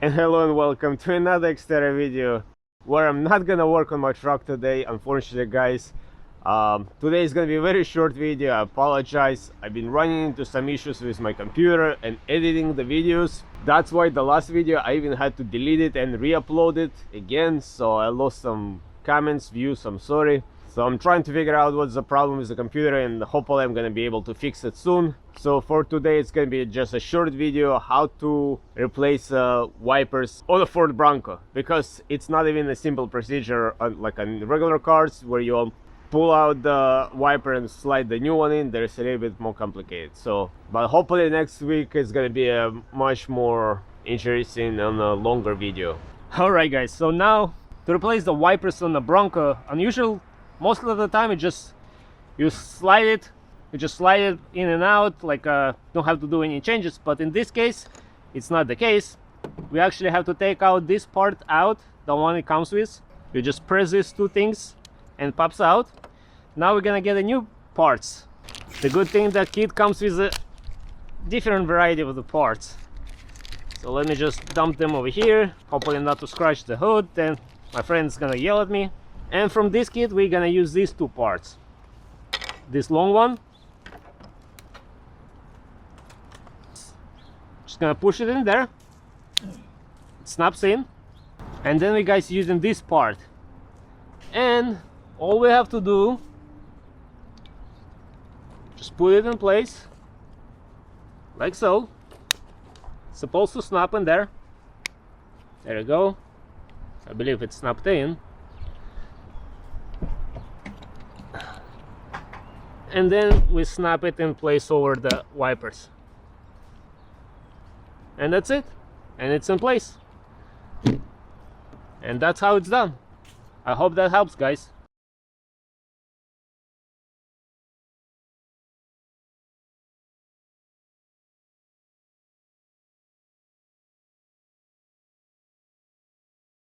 And hello and welcome to another Xterra video where I'm not gonna work on my truck today, unfortunately guys. Today is gonna be a very short video. I apologize. I've been running into some issues with my computer and editing the videos. That's why the last video I even had to delete it and re-upload it again, so I lost some comments, views. I'm sorry. So I'm trying to figure out what's the problem with the computer, and hopefully I'm gonna be able to fix it soon. So for today it's gonna be just a short video how to replace wipers on a Ford Bronco, because it's not even a simple procedure like on regular cars where you pull out the wiper and slide the new one in. There's a little bit more complicated. So but hopefully next week is gonna be a much more interesting and a longer video. All right guys, so now to replace the wipers on the Bronco, unusual. Most of the time you slide it in and out, like don't have to do any changes. But in this case it's not the case. We actually have to take out this part out, the one it comes with. You just press these two things and pops out. Now we're gonna get a new parts. The good thing that kit comes with a different variety of the parts. So let me just dump them over here, hopefully not to scratch the hood, then my friend's gonna yell at me. And from this kit we're gonna use these two parts. This long one, just gonna push it in there, it snaps in, and then we guys using this part, and all we have to do, just put it in place like so. It's supposed to snap in there. There you go. I believe it's snapped in. And then we snap it in place over the wipers, and that's it, and it's in place, and that's how it's done. I hope that helps guys.